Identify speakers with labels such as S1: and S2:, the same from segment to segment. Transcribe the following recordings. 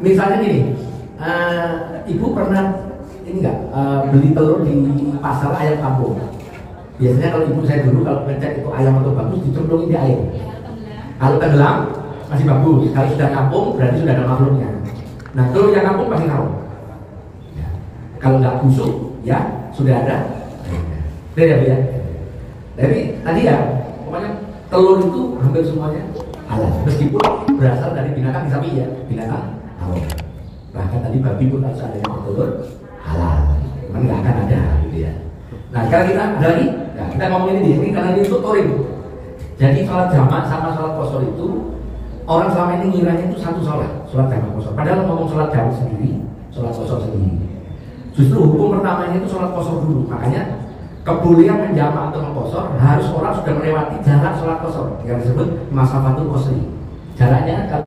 S1: Misalnya gini, ibu pernah ini enggak beli telur di pasar ayam kampung? Biasanya kalau ibu saya dulu kalau ngecek itu ayam atau bagus dicemplungin di air. Kalau tenggelam masih bagus, kalau sudah kampung berarti sudah ada makhluknya. Nah telur yang kampung pasti harum. Ya. Kalau nggak busuk ya sudah ada. Beda ya. Tapi tadi ya, pokoknya telur itu hampir semuanya halal. Meskipun berasal dari binatang sapi ya, binatang haram. Bahkan tadi babi pun harus ada yang bertelur halal. Cuman nggak akan ada gitu ya. Nah sekarang kita ada lagi, nah, kita ngomongin ini karena ini untuk touring. Jadi sholat jamak sama sholat qashar itu orang selama ini ngiranya itu satu sholat jamak qashar. Padahal ngomong sholat jamak sendiri, sholat qashar sendiri. Justru hukum pertamanya itu sholat qashar dulu. Makanya kebolehan menjamak atau mengqashar harus orang sudah melewati jarak sholat qashar yang disebut masafatul qashri. Jaraknya kalau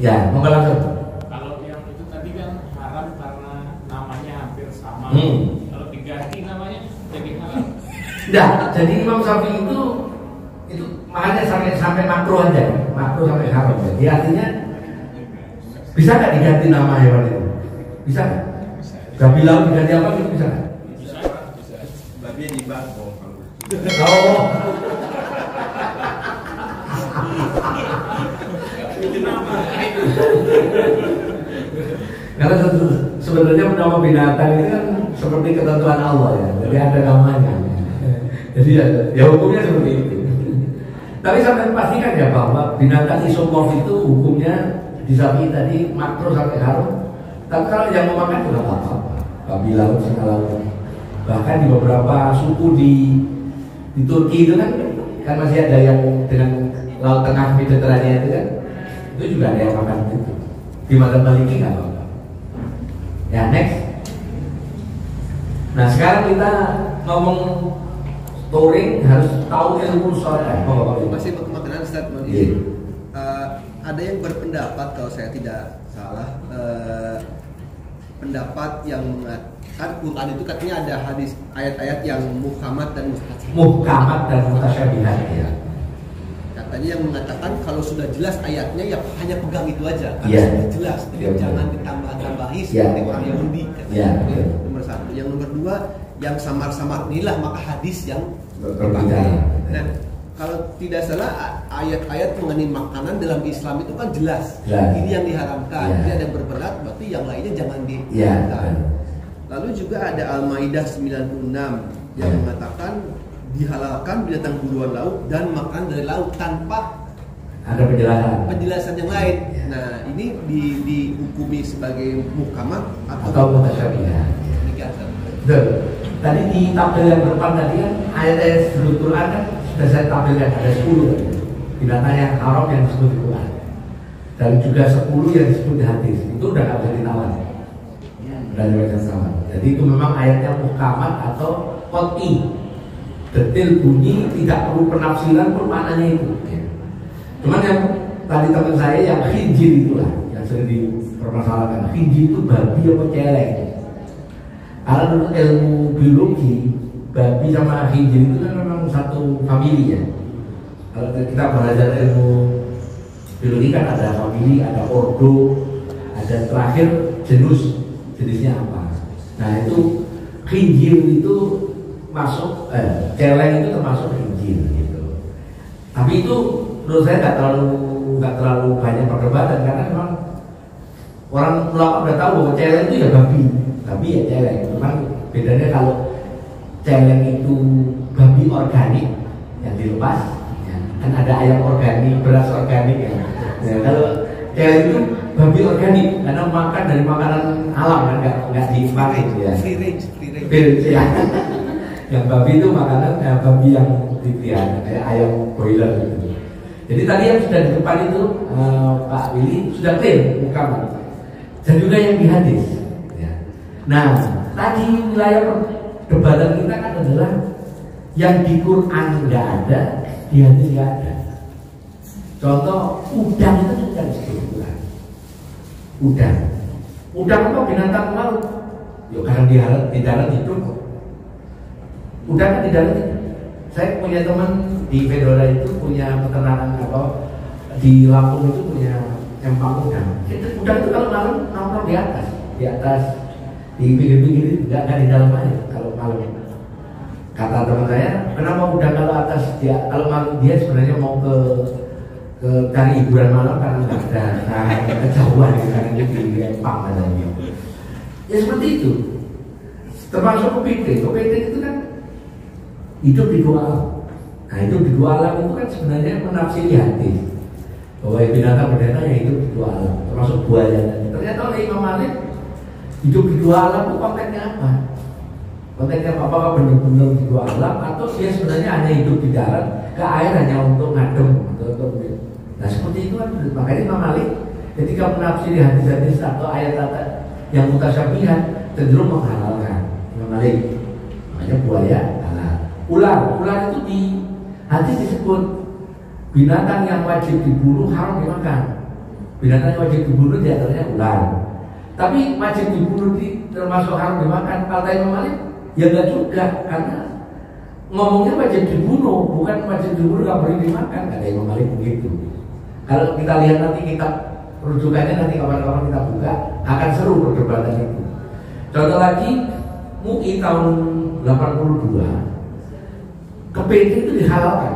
S1: ya, mau langsung.
S2: Kalau yang itu tadi kan haram karena namanya hampir sama. Kalau diganti namanya jadi halal.
S1: Tidak, jadi Imam Syafi'i itu makanya sampai makruh aja, makruh sampai haram. Jadi artinya bisa nggak diganti nama hewan itu? Bisa nggak? Babi laut diganti apa gitu bisa nggak?
S2: Bisa.
S3: Babi di bangkong.
S1: Oh. Karena sebenarnya nama binatang ini kan seperti ketentuan Allah ya, jadi ada namanya. Jadi ya hukumnya seperti itu. Tapi sampai pastikan ya bahwa binatang isomorf itu hukumnya di sapi tadi makruh sampai haram. Tapi kalau yang memakan juga apa-apa. Babi laut, singa laut. Bahkan di beberapa suku di Turki itu kan masih ada yang dengan laut tengah Mediterania itu kan. Itu juga ada yang makan itu. Di mazhab Maliki nggak apa-apa. Ya next. Nah sekarang kita ngomong touring harus tahu ilmu sholat.
S3: Masih makanan Ustaz. Ada yang berpendapat kalau saya tidak salah, pendapat yang mengatakan Quran itu katanya ada hadis ayat-ayat yang muhkamat dan mutasyabihat ya. Katanya yang mengatakan kalau sudah jelas ayatnya ya hanya pegang itu aja karena sudah jelas, jangan ditambah-tambahi seperti orang Yahudi katanya. Nomor satu. Yang nomor dua, yang samar-samar inilah maka hadis yang
S1: berbeda.
S3: Nah, kalau tidak salah ayat-ayat mengenai makanan dalam Islam itu kan jelas. Ini yang diharamkan. Jadi ada yang berberat, berarti yang lainnya jangan diharamkan. Lalu juga ada Al-Maidah 96 yang mengatakan dihalalkan binatang buruan laut dan makan dari laut tanpa
S1: ada
S3: penjelasan yang lain. Nah, ini dihukumi sebagai muhkamat
S1: atau mutasyabihat. Betul. Tadi di tabel yang depan tadi kan ayat-ayat sebelum Quran kan sudah saya tampilkan ada 10 binatang yang haram yang disebut di Quran dan juga 10 yang disebut di hadis. Itu udah nggak bisa ditawar. Udah bisa ditawar. Jadi itu memang ayatnya muhkamat atau qat'i. Detil bunyi tidak perlu penafsiran pun maknanya itu. Cuman yang tadi teman saya yang khinjir itulah yang sering dipermasalahkan. Khinjir itu babi apa celeng? Karena menurut ilmu biologi babi sama khinjir itu kan memang satu famili ya. Kalau kita belajar ilmu biologi kan ada famili, ada ordo, ada terakhir jenisnya apa. Nah itu khinjir itu masuk celeng itu termasuk khinjir gitu. Tapi itu menurut saya nggak terlalu banyak perdebatan karena memang orang ulama udah tahu bahwa celeng itu ya babi ya celeng. Cuman bedanya kalau celeng itu babi organik yang dilepas, ya, kan ada ayam organik, beras organik ya. Kalau celeng itu babi organik karena makan dari makanan alam kan nggak dipakai ya. Free range ya. Yang babi itu makanan babi yang dipelihara kayak ayam broiler gitu. Jadi tadi yang sudah di depan itu Pak Willy sudah clear muhkamat dan juga yang di hadis. Ya. Nah tadi wilayah perdebatan kita kan adalah yang di Quran nggak ada, di hadis nggak ada. Contoh udang itu tidak disebut Quran. Udang. Udang apa binatang laut? Ya karena di darat hidup. Udang kan di darat hidup. Saya punya teman di Fedora itu punya peternakan apa di Lampung itu punya empang udang. Udang itu kalau malam nongkrong di atas di pinggir-pinggir, nggak di dalam air kalau malam. Kata teman saya, kenapa udang kalau atas dia kalau malam dia sebenarnya mau ke cari hiburan malam karena nggak ada kejauhan karena dia di empang katanya. Ya seperti itu. Termasuk kepiting itu kan hidup di dua alam. Nah hidup di dua alam itu kan sebenarnya menafsiri hadis bahwa binatang-binatang yang hidup di dua alam, termasuk buaya. Ternyata oleh Imam Malik hidup di dua alam itu konteksnya apa? Konteksnya apakah benar-benar di dua alam atau dia sebenarnya hanya hidup di darat ke air hanya untuk ngadem atau nah seperti itu kan. Makanya Imam Malik ketika menafsiri hadis-hadis atau ayat-ayat yang mutasyabihat cenderung menghalalkan. Imam Malik makanya buaya halal. Ular itu di hadis disebut binatang yang wajib dibunuh haram dimakan. Binatang yang wajib dibunuh di antaranya ular. Tapi wajib dibunuh termasuk haram dimakan. Kata Imam Malik ya enggak juga, karena ngomongnya wajib dibunuh, bukan wajib dibunuh nggak boleh dimakan. Kata Imam Malik begitu. Kalau kita lihat nanti kitab rujukannya nanti kawan-kawan kita buka, akan seru perdebatan itu. Contoh lagi, MUI tahun 82 kepiting itu dihalalkan.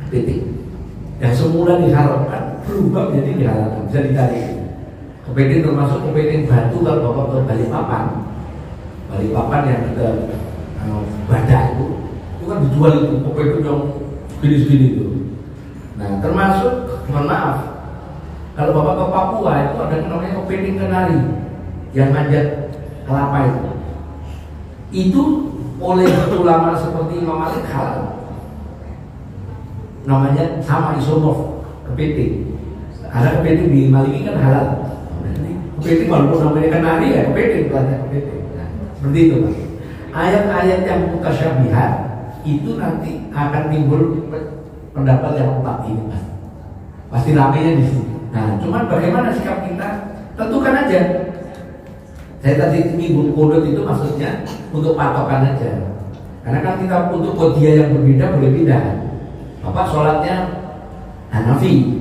S1: Kepiting yang semula diharamkan berubah menjadi dihalalkan, bisa dicari. Kepiting termasuk kepiting batu. Kalau bapak ke Balikpapan yang ke Badak itu kan dijual itu kepiting yang segini-segini itu. Nah termasuk, mohon maaf, kalau bapak ke Papua itu ada namanya kepiting kenari yang manjat kelapa itu oleh ulama seperti Imam Malik halal. Namanya sama isomorf kepiting. Karena kepiting di Maliki kan halal. Kepiting walaupun namanya kenari ya kepiting. Nah, seperti itu Pak. Ayat-ayat yang mutasyabihat itu nanti akan timbul pendapat yang empat ini Pak. Pasti ramainya di sini. Nah, cuman bagaimana sikap kita? Tentukan aja. Saya tadi minggu kodot itu maksudnya untuk patokan aja. Karena kan kita untuk kodiah yang berbeda boleh pindah. Bapak sholatnya Hanafi,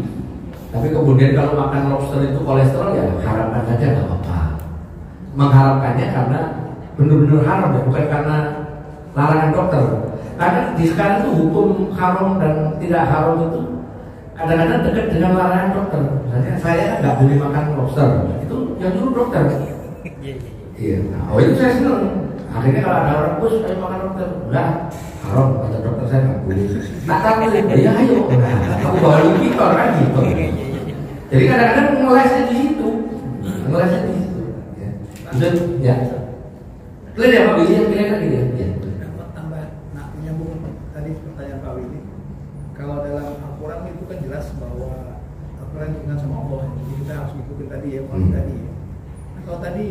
S1: tapi kemudian kalau makan lobster itu kolesterol ya haramkan saja nggak apa-apa. Mengharamkannya karena benar-benar haram ya, bukan karena larangan dokter. Karena di sekarang itu hukum haram dan tidak haram itu kadang-kadang dekat dengan larangan dokter. Misalnya saya nggak boleh makan lobster, itu yang nyuruh dokter. Iya, nah, itu saya senang. Akhirnya kalau ada orang bos saya makan dokter, enggak haram kata dokter saya nggak boleh. Tak tahu ya ayo, aku bawa lipitor kan gitu. Jadi kadang-kadang ngelesnya di situ, ngelesnya di situ. Dan ya, clear ya Pak Willy yang kira lagi ya.
S4: Tambah, nah menyambung tadi pertanyaan Pak Willy. Kalau dalam Al-Quran itu kan jelas bahwa Al-Quran diingat sama Allah, jadi kita harus ikutin tadi ya, tadi. Nah, kalau tadi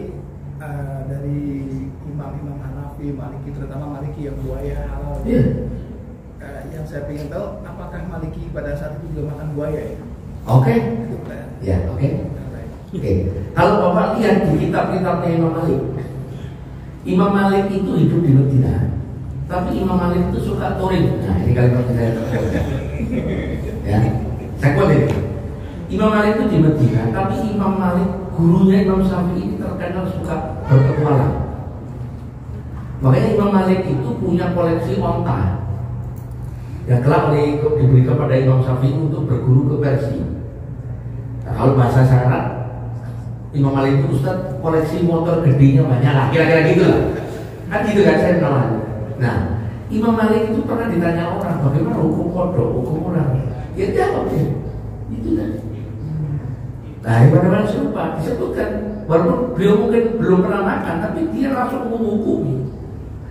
S4: dari imam-imam Hanafi, Maliki, terutama Maliki yang buaya halal. Yang saya ingin tahu, apakah Maliki pada saat itu juga makan buaya ya?
S1: Oke. Ya, oke. Kalau Bapak lihat di kitab-kitabnya Imam Malik itu hidup di Medina, tapi Imam Malik itu suka touring. Nah, ini kalimat saya. Ya, saya quote ini. Imam Malik itu di Medina, tapi Imam Malik gurunya Imam Syafi'i ini terkenal suka berpetualang. Makanya Imam Malik itu punya koleksi onta yang kelak diberi kepada Imam Syafi'i untuk berguru ke Persia. Nah, kalau bahasa syarat Imam Malik itu Ustaz koleksi motor gedenya banyak lah, kira-kira gitu lah. Kan gitu kan saya namanya. Nah, Imam Malik itu pernah ditanya orang bagaimana hukum kodok, hukum orang. Ya jawab dia, itu kan. Nah, bagaimana serupa disebutkan, walaupun beliau mungkin belum pernah makan, tapi dia langsung menghukumi.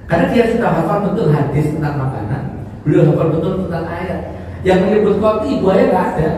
S1: Karena dia sudah hafal betul hadis tentang makanan, beliau hafal betul tentang ayat. Yang menyebut kopi buaya nggak ada.